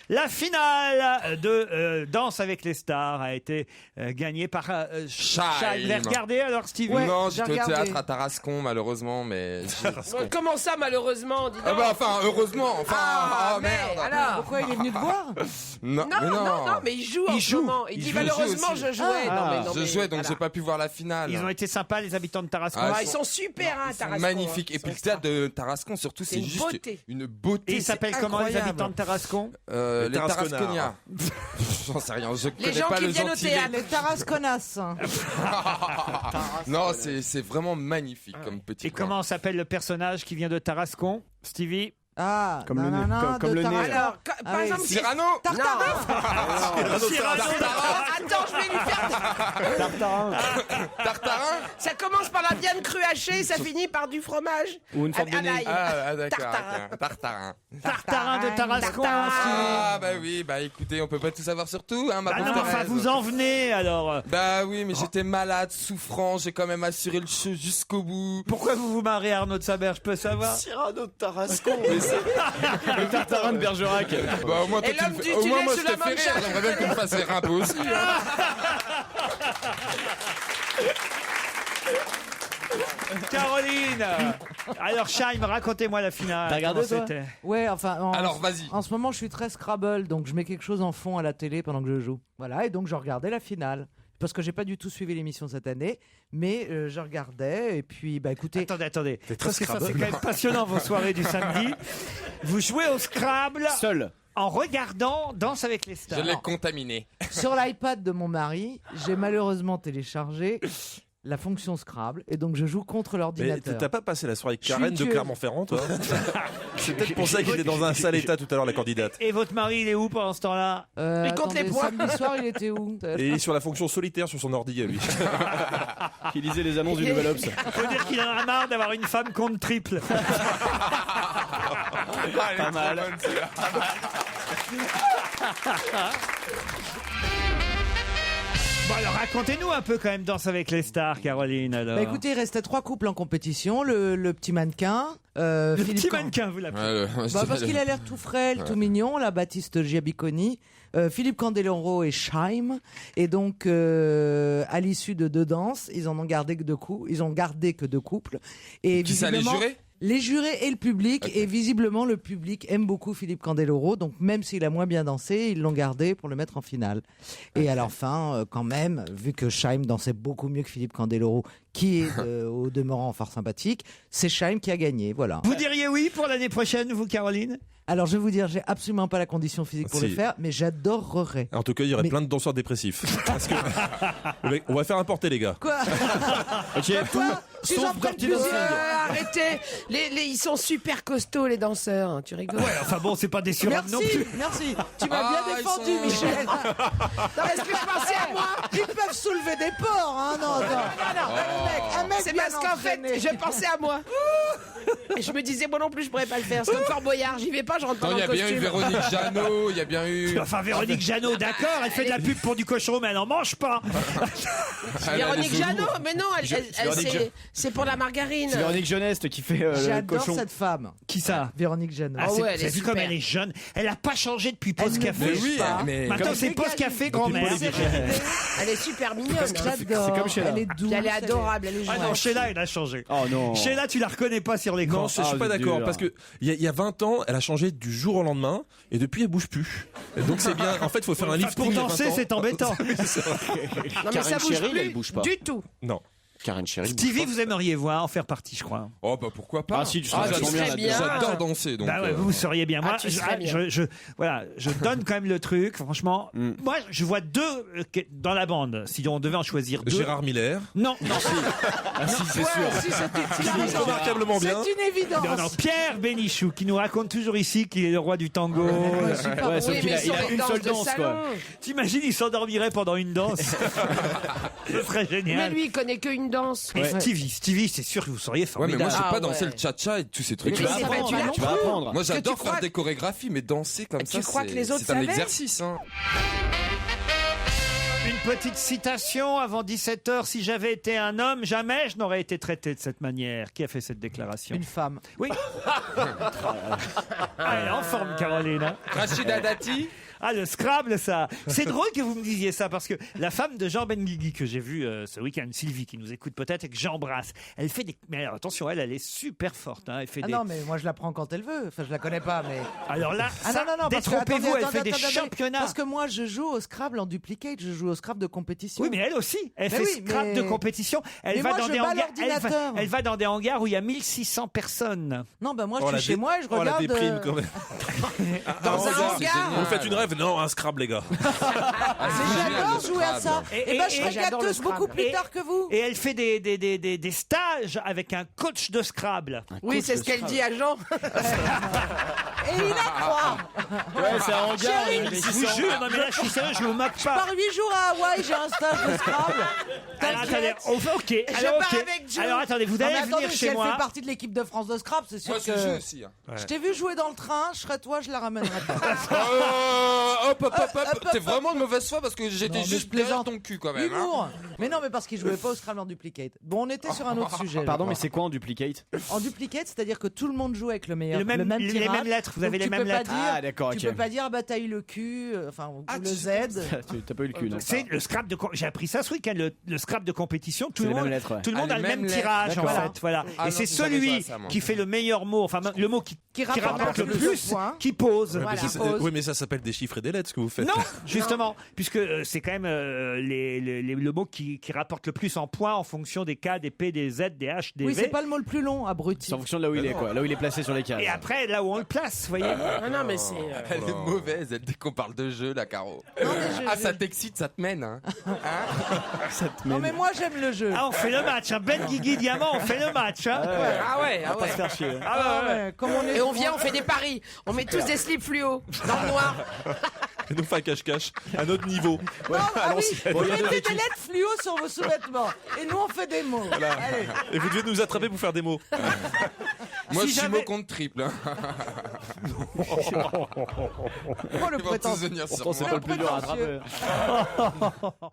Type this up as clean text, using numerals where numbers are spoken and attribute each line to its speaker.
Speaker 1: La finale de Danse avec les stars a été gagnée par Chaim. Vous l'avez regardé alors, Stevie?
Speaker 2: Non, j'étais au théâtre à Tarascon, malheureusement, mais...
Speaker 3: Comment ça, malheureusement, dis donc?
Speaker 2: Enfin, heureusement,
Speaker 3: merde. Alors,
Speaker 4: pourquoi il est venu te voir?
Speaker 2: Non,
Speaker 3: mais il joue en ce moment. Il dit malheureusement, je jouais.
Speaker 2: Je jouais, donc j'ai pas pu voir la finale.
Speaker 1: Ils ont été sympas, les habitants de Tarascon.
Speaker 3: Ils sont super, Tarascon.
Speaker 2: Magnifique. Et puis le théâtre de Tarascon, surtout, c'est juste une beauté.
Speaker 1: Et ils s'appellent comment, les habitants de Tarascon?
Speaker 2: Les Tarasconiens. J'en sais rien, je connais pas le gentilé.
Speaker 4: Les Tarasconas.
Speaker 2: Non, c'est vraiment magnifique comme petit.
Speaker 1: Et comment s'appelle le personnage qui vient de Tarascon, Stevie?
Speaker 5: Comme le nez.
Speaker 3: Alors, par exemple,
Speaker 2: Cyrano.
Speaker 4: Tartarin.
Speaker 3: Attends, je vais lui faire.
Speaker 2: Tartarin.
Speaker 3: Ça commence par la viande crue hachée, ça finit par du fromage.
Speaker 5: Ou une forme de nez.
Speaker 2: Ah, d'accord. Tartarin.
Speaker 1: Tartarin de Tarascon.
Speaker 2: Ah, bah oui, écoutez, on peut pas tout savoir sur tout, hein, ma pauvre
Speaker 1: non, enfin,
Speaker 2: Thérèse.
Speaker 1: vous en venez, alors.
Speaker 2: Bah oui, mais j'étais malade, souffrant, j'ai quand même assuré le show jusqu'au bout.
Speaker 1: Pourquoi vous vous marrez, Arnaud de Saber, je peux savoir?
Speaker 5: Cyrano de Tarascon. Le Tartarin de Bergerac.
Speaker 2: Bah au moins, toi,
Speaker 3: Et l'homme du
Speaker 2: au moins moi je
Speaker 3: tunnel
Speaker 2: te
Speaker 3: sous la
Speaker 2: fais rire, j'aimerais bien que tu me fasses rire un peu aussi.
Speaker 1: Caroline. Alors, Chaim, racontez-moi la finale.
Speaker 5: T'as regardé,
Speaker 1: Comment
Speaker 5: toi?
Speaker 1: c'était?
Speaker 4: Ouais, enfin.
Speaker 2: Alors vas-y.
Speaker 4: En ce moment, je suis très Scrabble, donc je mets quelque chose en fond à la télé pendant que je joue. Voilà, et donc je regardais la finale. Parce que j'ai pas du tout suivi l'émission cette année, mais je regardais, et puis, écoutez.
Speaker 1: Attendez. Parce que ça, c'est quand même passionnant, vos soirées du samedi. Vous jouez au Scrabble.
Speaker 5: Seul.
Speaker 1: En regardant Danse avec les stars.
Speaker 2: Je l'ai contaminé.
Speaker 4: Sur l'iPad de mon mari, j'ai malheureusement téléchargé la fonction Scrabble, et donc je joue contre
Speaker 6: Mais
Speaker 4: l'ordinateur.
Speaker 6: t'as pas passé la soirée avec Karen de
Speaker 4: tueuse.
Speaker 6: Clermont-Ferrand, toi? C'est peut-être pour ça qu'il est dans un sale état tout à l'heure, la candidate.
Speaker 1: Et votre mari, il est où pendant ce temps-là?
Speaker 3: Il compte les points.
Speaker 4: Samedi soir, il était où?
Speaker 6: Et il est sur la fonction solitaire sur son ordi, lui.
Speaker 5: Qui lisait les annonces du Nouvel Obs.
Speaker 1: Faut dire qu'il en a marre d'avoir une femme compte triple.
Speaker 5: Pas mal.
Speaker 1: Bon, alors racontez-nous un peu quand même Danse avec les stars, Caroline. Alors.
Speaker 4: Écoutez, il restait 3 couples en compétition. Le petit mannequin.
Speaker 1: le
Speaker 4: Philippe
Speaker 1: petit
Speaker 4: Can-
Speaker 1: mannequin, vous l'appelez.
Speaker 4: parce qu'il a l'air tout frêle, tout mignon, la Baptiste Giabiconi, Philippe Candeloro et Chaim. Et donc, à l'issue de 2 danses, ils en ont gardé que 2 couples. Ils ont gardé que 2 couples. Et
Speaker 2: Qui ça, les
Speaker 4: visiblement,
Speaker 2: jurés?
Speaker 4: Les jurés et le public.
Speaker 2: Okay.
Speaker 4: Et visiblement, le public aime beaucoup Philippe Candeloro. Donc, même s'il a moins bien dansé, ils l'ont gardé pour le mettre en finale. Et à la fin, quand même, vu que Chaim dansait beaucoup mieux que Philippe Candeloro, qui est au demeurant fort sympathique, c'est Chaim qui a gagné. Voilà.
Speaker 1: Vous diriez oui pour l'année prochaine, vous, Caroline?
Speaker 4: Alors, je vais vous dire, j'ai absolument pas la condition physique pour
Speaker 6: Si.
Speaker 4: le faire, mais j'adorerais.
Speaker 6: En tout cas, il y aurait
Speaker 4: Mais-
Speaker 6: plein de danseurs dépressifs. Parce que... On va faire importer, les gars.
Speaker 4: Quoi?
Speaker 5: Ok, tout.
Speaker 4: Ils en
Speaker 5: Sauf
Speaker 4: prennent
Speaker 5: Dirty
Speaker 4: plusieurs.
Speaker 5: Dancing.
Speaker 3: Arrêtez. Ils sont super costauds, les danseurs. Tu rigoles?
Speaker 1: Ouais, enfin bon, c'est pas des surhommes non plus.
Speaker 4: Merci. Tu m'as bien
Speaker 2: ils
Speaker 4: défendu,
Speaker 2: sont-
Speaker 4: Michel.
Speaker 3: Non, est-ce que je pensais à moi?
Speaker 4: Ils peuvent soulever des porcs, hein? Non. Un mec
Speaker 3: C'est
Speaker 4: bien
Speaker 3: parce qu'en fait,
Speaker 4: entraîné.
Speaker 3: je pensais à moi. Et je me disais, moi non plus, je pourrais pas le faire. C'est comme Fort Boyard, j'y vais pas, je rentre pas
Speaker 2: Non,
Speaker 3: dans
Speaker 2: il y
Speaker 3: le
Speaker 2: a bien eu
Speaker 3: costume.
Speaker 2: Véronique Jeannot, il y a bien eu...
Speaker 1: Enfin, Véronique Jeannot, d'accord, elle fait de la pub pour du cochon, mais elle n'en mange pas.
Speaker 3: Véronique Jeannot, mais non,
Speaker 5: Véronique
Speaker 3: c'est pour la margarine.
Speaker 5: C'est Véronique Jeuneste qui fait le
Speaker 4: J'adore
Speaker 5: cochon.
Speaker 4: cette femme.
Speaker 1: Qui ça?
Speaker 4: Véronique Jeannot.
Speaker 1: Ah,
Speaker 3: ouais,
Speaker 1: vous
Speaker 3: elle est
Speaker 1: avez vu comme
Speaker 3: super.
Speaker 1: elle est jeune. Elle a pas changé depuis
Speaker 4: Elle
Speaker 1: Pause
Speaker 4: ne
Speaker 1: Café.
Speaker 4: bouge
Speaker 2: oui,
Speaker 4: pas.
Speaker 2: mais-
Speaker 1: Maintenant,
Speaker 4: Elle
Speaker 1: c'est
Speaker 4: est
Speaker 1: Pause Café, grand-mère.
Speaker 3: Elle est super mignonne.
Speaker 4: J'adore.
Speaker 5: C'est comme Sheila.
Speaker 4: Elle est douce.
Speaker 3: Puis elle est adorable, elle est
Speaker 1: Ah
Speaker 3: jolie.
Speaker 1: non, Sheila, elle a changé.
Speaker 5: Oh non.
Speaker 1: Sheila, tu la reconnais pas sur l'écran.
Speaker 6: Non, je suis pas d'accord. Parce que il y a 20 ans, elle a changé du jour au lendemain. Et depuis, elle bouge plus. Et donc, c'est bien. En fait, il faut faire un
Speaker 1: Enfin,
Speaker 6: lifting.
Speaker 1: pour
Speaker 6: il y a 20
Speaker 1: danser,
Speaker 6: ans.
Speaker 1: c'est embêtant.
Speaker 3: Non, mais ça
Speaker 5: Karen
Speaker 3: bouge
Speaker 5: Cheryl,
Speaker 3: plus
Speaker 5: elle bouge pas.
Speaker 3: du tout.
Speaker 6: Non.
Speaker 5: Karen Cheryl.
Speaker 1: Stevie, vous aimeriez voir en faire partie, je crois.
Speaker 2: Oh bah pourquoi pas.
Speaker 5: Ah si, tu
Speaker 3: Ah,
Speaker 5: serais
Speaker 3: tu
Speaker 5: vachement
Speaker 3: serais bien.
Speaker 2: J'adore danser, donc...
Speaker 1: Bah ouais, vous seriez bien. Moi,
Speaker 3: tu serais bien.
Speaker 1: voilà, je donne quand même le truc. Franchement, moi, je vois 2 dans la bande. Si on devait en choisir 2.
Speaker 6: Gérard Miller.
Speaker 1: Non,
Speaker 5: Ah si, c'est sûr.
Speaker 6: Remarquablement bien.
Speaker 4: C'est une évidence.
Speaker 1: non, Pierre Bénichou, qui nous raconte toujours ici qu'il est le roi du tango.
Speaker 5: Ouais, sauf
Speaker 3: Oui,
Speaker 5: qu'il
Speaker 3: mais
Speaker 5: a, il
Speaker 3: sur
Speaker 5: a
Speaker 3: les
Speaker 5: une
Speaker 3: danses
Speaker 5: seule
Speaker 3: de
Speaker 5: danse,
Speaker 3: salon.
Speaker 5: quoi.
Speaker 1: T'imagines, il s'endormirait pendant une danse. Ce serait
Speaker 3: Mais
Speaker 1: génial.
Speaker 3: lui, il connaît qu'une danse.
Speaker 1: Et Stevie, c'est sûr que vous seriez
Speaker 2: Ouais, mais
Speaker 1: formidable.
Speaker 2: moi, je sais
Speaker 3: Ah,
Speaker 2: pas
Speaker 3: ouais.
Speaker 2: danser le cha-cha et tous ces trucs.
Speaker 3: Mais
Speaker 5: Tu vas
Speaker 3: c'est vrai,
Speaker 5: apprendre.
Speaker 3: tu l'as
Speaker 5: Tu vas apprendre.
Speaker 2: Moi,
Speaker 3: que
Speaker 2: j'adore
Speaker 3: tu
Speaker 2: faire
Speaker 3: crois-
Speaker 2: des chorégraphies, mais danser comme
Speaker 3: Tu
Speaker 2: ça,
Speaker 3: crois que les autres
Speaker 2: c'est un
Speaker 3: savaient
Speaker 2: exercice. Hein.
Speaker 1: Une petite citation avant 17h. Si j'avais été un homme, jamais je n'aurais été traité de cette manière. Qui a fait cette déclaration?
Speaker 4: Une femme.
Speaker 1: Oui. Elle est en forme, Caroline. Hein.
Speaker 2: Rachida Dati.
Speaker 1: Ah, le Scrabble, ça. C'est drôle que vous me disiez ça, parce que la femme de Jean Benguigui, que j'ai vue ce week-end, Sylvie, qui nous écoute peut-être et que j'embrasse, elle fait des... Mais alors, attention, elle est super forte. Hein. Elle fait
Speaker 4: Ah
Speaker 1: des...
Speaker 4: non, mais moi je la prends quand elle veut. Enfin, je la connais pas, mais.
Speaker 1: Alors là,
Speaker 4: Ah
Speaker 1: ça,
Speaker 4: non, non, non, parce que,
Speaker 1: détrompez-vous,
Speaker 4: attendez,
Speaker 1: elle fait des
Speaker 4: attendez,
Speaker 1: championnats.
Speaker 4: Parce que moi, je joue au Scrabble en duplicate, je joue au Scrabble de compétition.
Speaker 1: Oui, mais elle aussi. Elle
Speaker 4: Mais
Speaker 1: fait
Speaker 4: oui,
Speaker 1: Scrabble
Speaker 4: mais-
Speaker 1: de compétition. Elle
Speaker 4: Mais
Speaker 1: va
Speaker 4: moi,
Speaker 1: dans
Speaker 4: je
Speaker 1: des
Speaker 4: bats
Speaker 1: hangars.
Speaker 4: l'ordinateur.
Speaker 1: Elle va dans des hangars où il y a 1600 personnes.
Speaker 4: Non, ben moi,
Speaker 6: Oh,
Speaker 4: je
Speaker 6: la
Speaker 4: suis chez
Speaker 6: dé-
Speaker 4: moi et je
Speaker 6: Oh, la
Speaker 4: regarde.
Speaker 6: déprime quand même.
Speaker 3: Dans un hangar.
Speaker 6: Vous faites une rêve? Non, un Scrabble, les gars.
Speaker 4: Mais j'adore jouer à ça.
Speaker 1: Et-
Speaker 4: Et ben,
Speaker 1: et-
Speaker 4: je
Speaker 1: et
Speaker 4: serai
Speaker 3: j'adore le
Speaker 4: gâteuse beaucoup
Speaker 3: Scrabble.
Speaker 4: plus tard que vous.
Speaker 1: Et elle fait des stages avec un coach de Scrabble.
Speaker 3: Oui, c'est ce qu'elle dit à Jean.
Speaker 4: Et il a croit.
Speaker 5: Ouais, c'est un hangar.
Speaker 4: Chérie,
Speaker 1: Je vous jure, non mais là je suis sérieux, je vous moque pas.
Speaker 4: Par 8 jours à Hawaï, j'ai un stage de Scrabble.
Speaker 1: Alors, attendez, ok.
Speaker 3: Je
Speaker 1: Alors,
Speaker 3: pars
Speaker 1: ok.
Speaker 3: avec Joe.
Speaker 1: Alors attendez, vous
Speaker 4: Non, mais
Speaker 1: allez
Speaker 4: attendez,
Speaker 1: venir
Speaker 4: si
Speaker 1: chez
Speaker 4: elle
Speaker 1: moi.
Speaker 4: fait partie de l'équipe de France de Scrabble, c'est sûr
Speaker 2: Moi, je
Speaker 4: que.
Speaker 2: joue aussi. Hein.
Speaker 4: Je t'ai vu jouer dans le train, je serais toi, je la ramènerais pas.
Speaker 2: Hop. T'es vraiment de mauvaise foi parce que
Speaker 4: Non,
Speaker 2: j'étais
Speaker 4: mais
Speaker 2: juste
Speaker 4: je plaisante.
Speaker 2: derrière ton cul quand même. Hein.
Speaker 4: Humour. Mais non, mais parce qu'il jouait pas au Scrabble en duplicate. Bon, on était sur un autre sujet.
Speaker 5: Pardon,
Speaker 4: je
Speaker 5: mais
Speaker 4: crois.
Speaker 5: c'est quoi en duplicate?
Speaker 4: En duplicate, c'est-à-dire que tout le monde joue avec le meilleur,
Speaker 1: Le même- les
Speaker 4: tirage.
Speaker 1: mêmes lettres, vous
Speaker 4: Donc
Speaker 1: avez les
Speaker 4: tu
Speaker 1: mêmes
Speaker 4: peux pas
Speaker 1: lettres.
Speaker 4: dire-
Speaker 5: Ah, d'accord,
Speaker 4: Tu
Speaker 5: ok.
Speaker 4: peux pas dire, ah bah t'as eu le cul, enfin, ou
Speaker 2: Ah,
Speaker 4: le
Speaker 2: tu-
Speaker 4: Z.
Speaker 5: T'as pas eu le cul, non?
Speaker 1: C'est le Scrabble de. J'ai appris ça ce week-end, le Scrabble de compétition. Tout
Speaker 5: C'est
Speaker 1: le
Speaker 5: les
Speaker 1: monde,
Speaker 5: mêmes lettres, ouais.
Speaker 1: tout le monde
Speaker 2: Ah,
Speaker 1: a le
Speaker 2: les
Speaker 1: même
Speaker 2: mêmes
Speaker 1: tirage en
Speaker 5: lettres.
Speaker 1: fait. Voilà.
Speaker 2: Ah
Speaker 1: Et
Speaker 2: non,
Speaker 1: c'est
Speaker 2: je savais
Speaker 1: celui
Speaker 2: pas ça, moi.
Speaker 1: qui fait le meilleur mot, enfin le mot qui rapporte le plus,
Speaker 4: points.
Speaker 1: qui pose.
Speaker 6: Ouais, mais
Speaker 4: Voilà.
Speaker 6: c'est-
Speaker 4: Pause.
Speaker 6: oui, mais ça s'appelle des chiffres et des lettres, ce que vous faites.
Speaker 1: Non, justement, puisque c'est quand même le mot qui rapporte le plus en points en fonction des K, des P, des Z, des H, des
Speaker 4: Oui,
Speaker 1: V.
Speaker 4: c'est pas le mot le plus long, abruti.
Speaker 5: C'est en fonction de là où il est, quoi. Là où il est placé sur les cases.
Speaker 1: Et après, là où on le place, vous voyez.
Speaker 3: Non, mais c'est.
Speaker 2: Elle est mauvaise, elle, dès qu'on parle de jeu, la Caro.
Speaker 4: Non, mais
Speaker 2: Ah, ça t'excite, ça te mène. Hein.
Speaker 4: Non, mais moi j'aime le jeu.
Speaker 1: Ah, on fait le match, hein. Ben Guigui Diamant, on fait le match. Hein.
Speaker 3: Ah ouais, ah ouais.
Speaker 5: Faire chier.
Speaker 1: Ah, ouais, ouais.
Speaker 4: Comme on est
Speaker 3: Et on vient, on fait des paris. On met tous des slips fluo dans le noir.
Speaker 6: Et nous, fait un cache-cache, un autre niveau.
Speaker 4: Non, ah oui,
Speaker 6: Bon,
Speaker 4: vous
Speaker 6: il y a
Speaker 4: mettez
Speaker 6: des
Speaker 4: des lettres fluo sur vos sous-vêtements. Et nous on fait des mots. Allez.
Speaker 6: Et vous devez nous attraper pour faire des mots.
Speaker 2: Moi,
Speaker 1: Si
Speaker 2: je suis
Speaker 1: jamais-
Speaker 2: mot contre triple. Hein.
Speaker 4: Oh, le
Speaker 2: Ils vont tous
Speaker 4: prétentieux.
Speaker 2: venir sur
Speaker 5: Pourtant, c'est
Speaker 2: moi.
Speaker 5: pas le plus dur à attraper.